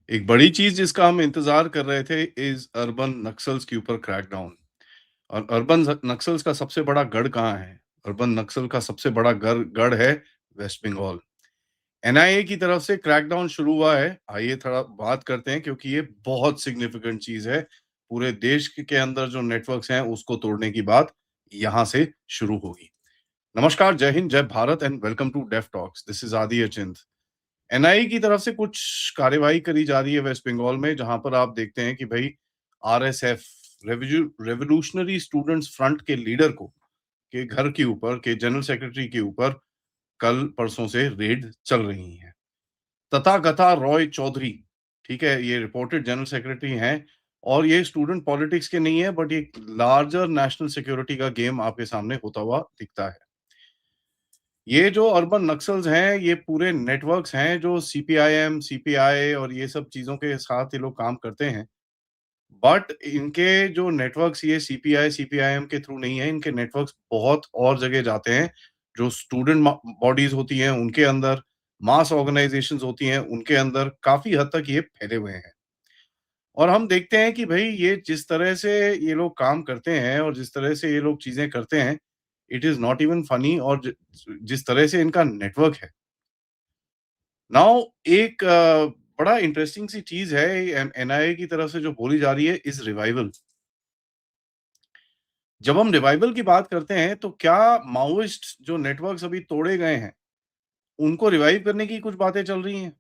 एक बड़ी चीज़ जिसका हम इंतज़ार कर रहे थे इज़ अर्बन नक्सल्स के ऊपर क्रैकडाउन। और अर्बन नक्सल्स का सबसे बड़ा गढ़ कहाँ है? अर्बन नक्सल का सबसे बड़ा गढ़ गढ़ है वेस्ट बंगाल। एनआईए की तरफ से क्रैकडाउन शुरू हुआ है। आइए थोड़ा बात करते हैं क्योंकि ये बहुत सिग्निफिकेंट चीज़ है। पूरे देश के अंदर जो नेटवर्क्स हैं उसको तोड़ने की बात यहाँ से शुरू होगी। नमस्कार, जय हिंद, जय Bharat and welcome to deaf talks. This is Adi Achint. NIA की तरफ से कुछ कार्यवाही करी जा रही है वेस्ट बंगाल में, जहां पर आप देखते हैं कि भाई आरएसएफ रेवोल्यूशनरी स्टूडेंट्स फ्रंट के लीडर को के घर के ऊपर के जनरल सेक्रेटरी के ऊपर कल परसों से रेड चल रही है। तथागता रॉय चौधरी, ठीक है, ये रिपोर्टेड जनरल सेक्रेटरी हैं और ये स्टूडेंट पॉलिटिक्स के नहीं है, बट ये लार्जर नेशनल सिक्योरिटी का गेम आपके सामने होता हुआ दिखता है। ये जो अर्बन नक्सल्स हैं, ये पूरे नेटवर्क्स हैं जो सीपीआईएम, सीपीआई और ये सब चीज़ों के साथ ये लोग काम करते हैं। बट इनके जो नेटवर्क्स ये सीपीआई, सीपीआईएम के थ्रू नहीं है, इनके नेटवर्क्स बहुत और जगह जाते हैं। जो स्टूडेंट बॉडीज़ होती हैं, उनके अंदर, मास ऑर्गेनाइजेशंस होती हैं, उनके अंदर काफ़ी हद तक ये फैले हुए हैं। और हम देखते हैं कि भई ये जिस तरह से ये लोग काम करते हैं और जिस तरह से ये लोग चीज़ें करते हैं, it is not even funny. और जिस तरह से इनका नेटवर्क है। नाउ एक बड़ा इंटरेस्टिंग सी चीज़ है एनआईए की तरफ से जो बोली जा रही है इज़ रिवाइवल। जब हम रिवाइवल की बात करते हैं तो क्या माओइस्ट जो नेटवर्क्स अभी तोड़े गए हैं, उनको रिवाइव करने की कुछ बातें चल रही हैं?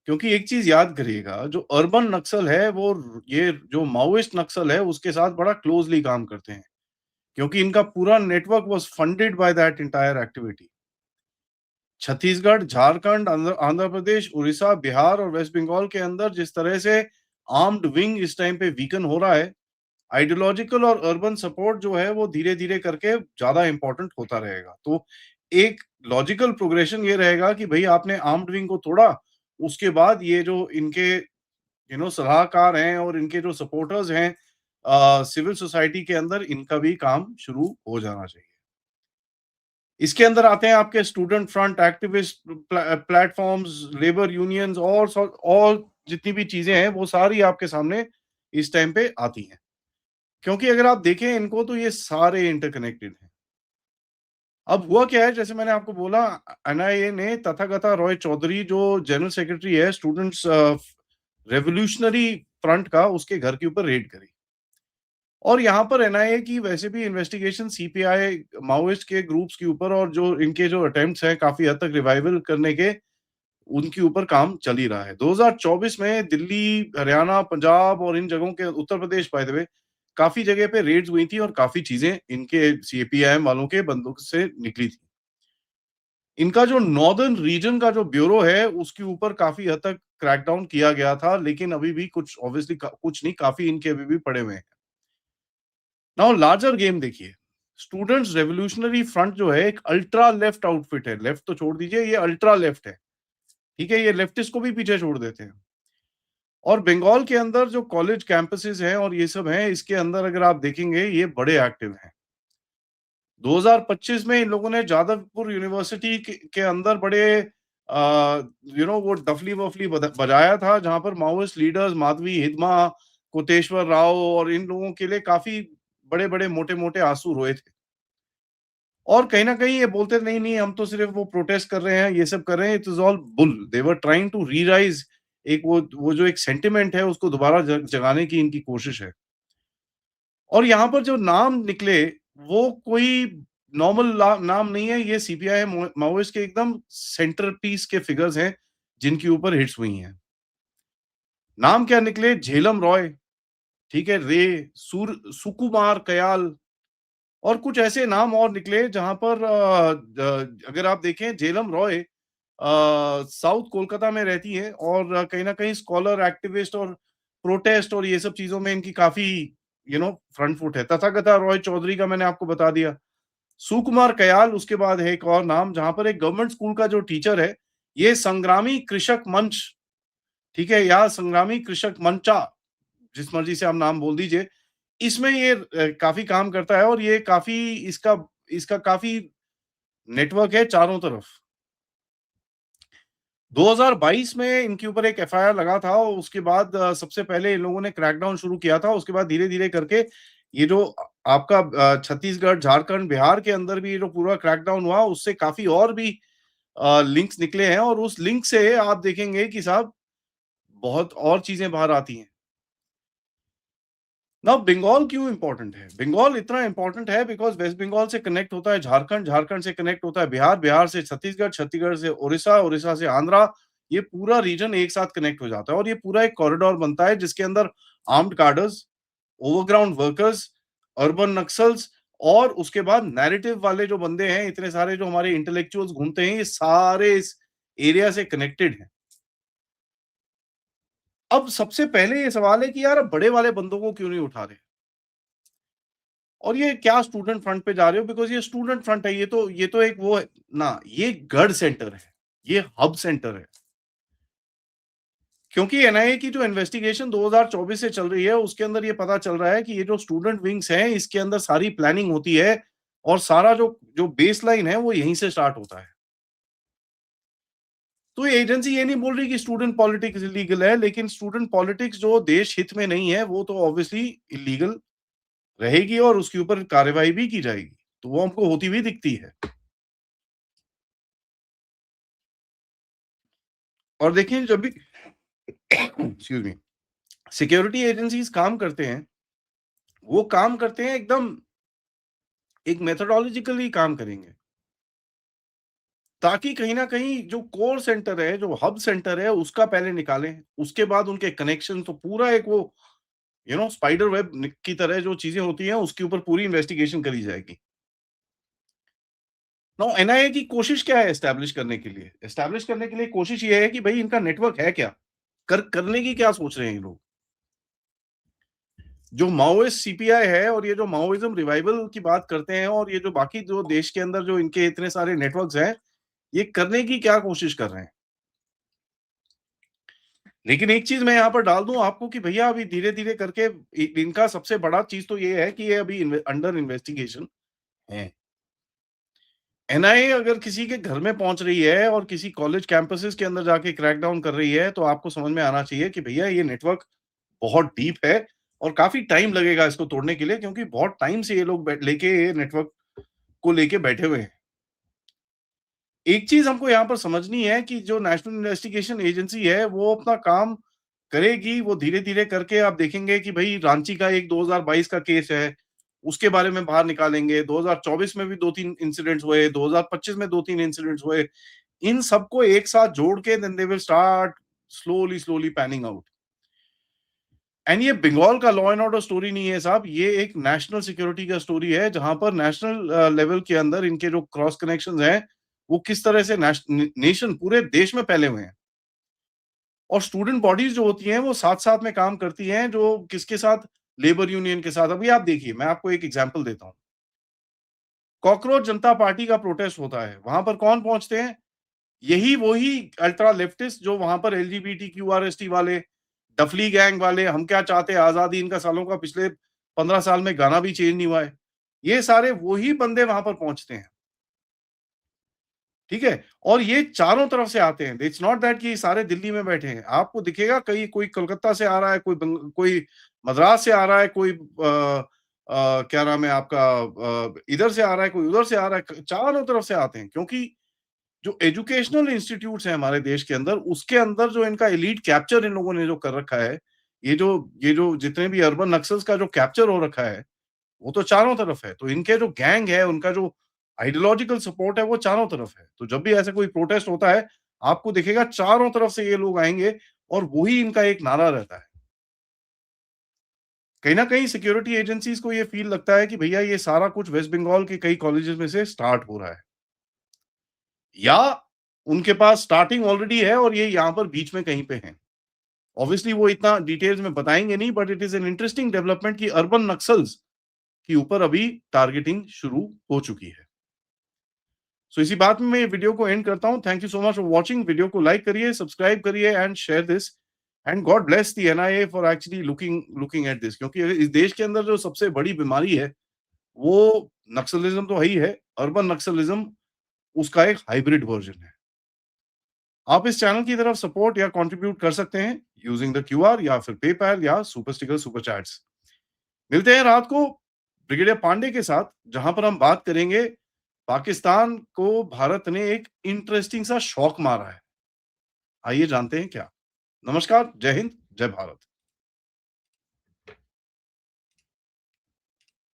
क्योंकि एक चीज़ याद करिएगा, जो अर्बन नक्सल है वो ये जो माओइस्ट नक्सल है उसके साथ बड़ा क्लोज़ली काम करते हैं, क्योंकि इनका पूरा network was funded by that entire activity. Chhattisgarh, Jharkhand, Andhra Pradesh, Orissa, Bihar और वेस्ट बंगाल के अंदर जिस तरह से आर्म्ड विंग इस टाइम पे वीकन हो रहा है, आइडियोलॉजिकल और अर्बन सपोर्ट जो है वो धीरे-धीरे करके ज़्यादा इम्पोर्टेंट होता रहेगा। तो एक लॉजिकल प्रोग्रेशन ये रहेगा कि भई आपने आर्म्ड विंग को तोड़ा, उसके बाद ये जो इनके सलाहकार हैं और इनके जो सपोर्टर्स हैं सिविल सोसाइटी के अंदर, इनका भी काम शुरू हो जाना चाहिए। इसके अंदर आते हैं आपके student front, activist platforms, labour unions और जितनी भी चीजें हैं वो सारी आपके सामने इस टाइम पे आती हैं। क्योंकि अगर आप देखें इनको तो ये सारे इंटरकनेक्टेड हैं। अब हुआ क्या है, जैसे मैंने आपको बोला, एनआईए ने तथागता रॉय चौधरी जो जनरल सेक्रेटरी है स्टूडेंट्स रेवोल्यूशनरी फ्रंट का, उसके घर के ऊपर रेड करी। और यहाँ पर एनआईए की वैसे भी इन्वेस्टिगेशन सीपीआई माओइस्ट के ग्रुप्स के ऊपर और जो इनके जो अटेम्प्ट्स हैं काफ़ी हद तक रिवाइवल करने के, उनके ऊपर काम चल ही रहा है। 2024 में दिल्ली, हरियाणा, पंजाब और इन जगहों के, Uttar Pradesh by the way, काफ़ी जगह पे रेड्स हुई थी और काफ़ी चीज़ें इनके सीपीआईएम वालों के बंदूक से निकली थी। इनका जो नॉर्दर्न रीजन का जो ब्यूरो है, उसके ऊपर काफ़ी हद तक क्रैकडाउन किया गया था, लेकिन अभी भी कुछ ऑब्वियसली कुछ नहीं, काफ़ी इनके अभी भी पड़े हुए हैं। नाउ लार्जर गेम देखिए, स्टूडेंट्स रेवोल्यूशनरी फ्रंट जो है एक अल्ट्रा लेफ्ट आउटफिट है। लेफ्ट तो छोड़ दीजिए, ये अल्ट्रा लेफ्ट है। ठीक है? ये लेफ्टिस्ट को भी पीछे छोड़ देते हैं। और बंगाल के अंदर जो कॉलेज कैंपसेस हैं और ये सब हैं, इसके अंदर अगर आप देखेंगे ये बड़े एक्टिव हैं। 2025 में इन लोगों ने जादवपुर यूनिवर्सिटी के अंदर बड़े वो डफली-वफली बजाया था, जहाँ पर माओइस्ट लीडर्स माधवी हिदमा, कोटेश्वर राव और इन लोगों के लिए काफ़ी बड़े-बड़े, मोटे-मोटे आँसू रोए थे। और कहीं न कहीं ये बोलते नहीं, नहीं हम तो सिर्फ़ वो प्रोटेस्ट कर रहे हैं, ये सब कर रहे हैं, it is all bull. They were trying to rerise एक वो जो एक सेंटिमेंट है उसको दोबारा जगाने की इनकी कोशिश है। और यहाँ पर जो नाम निकले, वो कोई नॉर्मल नाम नहीं है, ये सीपीआई माओइस्ट के एकदम सेंटर पीस के फिगर्स हैं, जिनके ऊपर हिट्स हुई हैं। नाम क्या निकले? झेलम रॉय, ठीक है? सुकुमार कयाल और कुछ ऐसे नाम और निकले जहाँ पर अगर आप देखें, झेलम रॉय साउथ कोलकाता में रहती हैं और कहीं न कहीं स्कॉलर, एक्टिविस्ट और प्रोटेस्ट और ये सब चीज़ों में इनकी काफ़ी फ्रंट फुट है। तथागता रॉय चौधरी का मैंने आपको बता दिया। सुकुमार कयाल, उसके बाद है एक और नाम जहाँ पर एक गवर्नमेंट स्कूल का जो टीचर है, ये संग्रामी कृषक मंच, ठीक है? या संग्रामी कृषक मंचा, जिस मर्ज़ी से आप नाम बोल दीजिए। इसमें ये काफ़ी काम करता है और ये काफ़ी इसका इसका काफ़ी नेटवर्क है चारों तरफ। 2022 में इनके ऊपर एक एफआईआर लगा था और उसके बाद सबसे पहले इन लोगों ने क्रैकडाउन शुरू किया था। उसके बाद धीरे-धीरे करके ये जो आपका छत्तीसगढ़, झारखंड, बिहार के अंदर भी ये जो पूरा क्रैकडाउन हुआ, उससे काफ़ी और भी लिंक्स निकले हैं और उस लिंक से आप देखेंगे कि साहब बहुत और चीज़ें बाहर आती हैं। नाउ बंगाल क्यों इम्पोर्टेंट है? बंगाल इतना इम्पोर्टेंट है बिकॉज़ वेस्ट बंगाल से कनेक्ट होता है झारखंड, झारखंड से कनेक्ट होता है बिहार, बिहार से छत्तीसगढ़, छत्तीसगढ़ से उड़ीसा, उड़ीसा से आंध्रा, ये पूरा रीजन एक साथ कनेक्ट हो जाता है और ये पूरा एक कॉरिडोर बनता है जिसके अंदर armed cadres, overground workers, urban Naxals और उसके बाद नैरेटिव वाले जो बंदे हैं, इतने सारे जो हमारे इंटेलेक्चुअल्स घूमते हैं, ये सारे इस एरिया से कनेक्टेड हैं। अब सबसे पहले ये सवाल है कि यार बड़े वाले बंदों को क्यों नहीं उठा रहे? और ये क्या स्टूडेंट फ्रंट पे जा रहे हो? बिकॉज़ ये स्टूडेंट फ्रंट है, ये तो एक वो है ना, ये गढ़ सेंटर है, ये हब सेंटर है। क्योंकि एनआईए की जो इन्वेस्टिगेशन 2024 से चल रही है, उसके अंदर ये पता चल रहा है कि ये जो स्टूडेंट विंग्स हैं, इसके अंदर सारी प्लानिंग होती है और सारा जो जो बेसलाइन है, वो यहीं से स्टार्ट होता है। तो ये एजेंसी ये नहीं बोल रही कि स्टूडेंट पॉलिटिक्स इल्लीगल है, लेकिन स्टूडेंट पॉलिटिक्स जो देश हित में नहीं है, वो तो ऑब्वियसली इल्लीगल रहेगी और उसके ऊपर कार्रवाई भी की जाएगी। तो वो हमको होती हुई दिखती है। और देखिए जब भी एक्सक्यूज़ मी सिक्योरिटी एजेंसीज़ काम करते हैं, वो काम करते हैं एकदम एक मेथोडोलॉजिकली काम करेंगे। ताकि कहीं न कहीं जो कोर सेंटर है, जो हब सेंटर है, उसका पहले निकालें। उसके बाद उनके कनेक्शन तो पूरा एक वो स्पाइडर वेब नि की तरह जो चीज़ें होती हैं, उसके ऊपर पूरी इन्वेस्टिगेशन करी जाएगी। नाउ एनआईए की कोशिश क्या है एस्टैब्लिश करने के लिए? एस्टैब्लिश करने के लिए कोशिश ये है कि भई इनका नेटवर्क है क्या? करने की क्या सोच रहे हैं ये लोग? जो माओइस्ट सीपीआई है और ये जो माओइज़्म रिवाइवल की बात करते हैं और ये जो बाकी जो देश के अंदर जो इनके इतने सारे नेटवर्क्स हैं, ये करने की क्या कोशिश कर रहे हैं? लेकिन एक चीज़ मैं यहाँ पर डाल दूँ आपको कि भैया अभी धीरे-धीरे करके इनका सबसे बड़ा चीज़ तो ये है कि ये अभी अंडर इन्वेस्टिगेशन है। एनआईए अगर किसी के घर में पहुँच रही है और किसी कॉलेज कैंपसेस के अंदर जाके क्रैकडाउन कर रही है, तो आपको समझ में आना चाहिए कि भैया ये नेटवर्क बहुत डीप है और काफ़ी टाइम लगेगा इसको तोड़ने के लिए क्योंकि बहुत टाइम से ये लोग लेके ये नेटवर्क को लेके बैठे हुए हैं। एक चीज़ हमको यहाँ पर समझनी है कि जो नेशनल इन्वेस्टिगेशन एजेंसी है, वो अपना काम करेगी, वो धीरे-धीरे करके आप देखेंगे कि भई रांची का एक 2022 का केस है, उसके बारे में बाहर निकालेंगे, 2024 में भी 2-3 इंसिडेंट्स हुए, 2025 में 2-3 इंसिडेंट्स हुए। इन सबको एक साथ जोड़ के then they will start slowly panning out. And ये बंगाल का लॉ एंड ऑर्डर स्टोरी नहीं है साहब, ये एक नेशनल सिक्योरिटी का स्टोरी है, जहाँ पर नेशनल लेवल के अंदर इनके जो क्रॉस कनेक्शंस हैं, वो किस तरह से नेशन पूरे देश में फैले हुए हैं। और स्टूडेंट बॉडीज़ जो होती हैं, वो साथ-साथ में काम करती हैं, जो किसके साथ? लेबर यूनियन के साथ। अभी आप देखिए, मैं आपको एक एग्ज़ाम्पल देता हूँ। कॉकरोच जनता पार्टी का प्रोटेस्ट होता है, वहाँ पर कौन पहुँचते हैं? यही वही अल्ट्रा लेफ्टिस्ट जो वहाँ पर एलजीबीटीक्यूआरएसटी वाले, डफली गैंग वाले, हम क्या चाहते हैं आज़ादी, इनका सालों का पिछले 15 साल में गाना भी चेंज नहीं हुआ है। ये सारे वही बंदे वहाँ पर पहुँचते हैं। ठीक है? और ये चारों तरफ से आते हैं। इट्स नॉट दैट कि ये सारे दिल्ली में बैठे हैं। आपको दिखेगा कहीं कोई कोलकाता से आ रहा है, कोई मद्रास से आ रहा है, कोई क्या नाम है आपका इधर से आ रहा है, कोई उधर से आ रहा है। चारों तरफ से आते हैं क्योंकि जो एजुकेशनल इंस्टीट्यूट्स हैं हमारे देश के अंदर, उसके अंदर जो इनका एलीट कैप्चर इन लोगों ने जो कर रखा है, ये जो जितने भी अर्बन नक्सल्स का जो कैप्चर हो रखा है, वो तो चारों तरफ है। तो इनके जो गैंग है, उनका जो आइडियोलॉजिकल सपोर्ट है, वो चारों तरफ है। तो जब भी ऐसा कोई प्रोटेस्ट होता है, आपको दिखेगा चारों तरफ से ये लोग आएँगे और वही इनका एक नारा रहता है। कहीं न कहीं सिक्योरिटी एजेंसीज़ को ये फ़ील लगता है कि भैया ये सारा कुछ वेस्ट बंगाल के कई कॉलेजेस में से स्टार्ट हो रहा है। या उनके पास स्टार्टिंग ऑलरेडी है और ये यहाँ पर बीच में कहीं पे हैं। ऑब्वियसली वो इतना डिटेल्स में बताएँगे नहीं but it is an interesting development कि अर्बन नक्सल्स के ऊपर अभी टारगेटिंग शुरू हो चुकी है। सो इसी बात में मैं ये वीडियो को एंड करता हूँ। Thank you so much for watching. Video को लाइक करिए, सब्सक्राइब करिए and share this and God bless the NIA for actually looking looking at this क्योंकि इस देश के अंदर जो सबसे बड़ी बीमारी है, वो नक्सलिज़्म तो है ही है, अर्बन नक्सलिज़्म उसका एक हाइब्रिड वर्ज़न है। आप इस चैनल की तरफ सपोर्ट या कंट्रीब्यूट कर सकते हैं यूजिंग द क्यूआर या फिर पेपैल या सुपर स्टिकर सुपर चैट्स। मिलते हैं रात को ब्रिगेडियर पांडे के साथ, जहां पर हम बात करेंगे पाकिस्तान को भारत ने एक इंटरेस्टिंग सा शॉक मारा है। आइए जानते हैं क्या। नमस्कार, जय हिंद, जय भारत।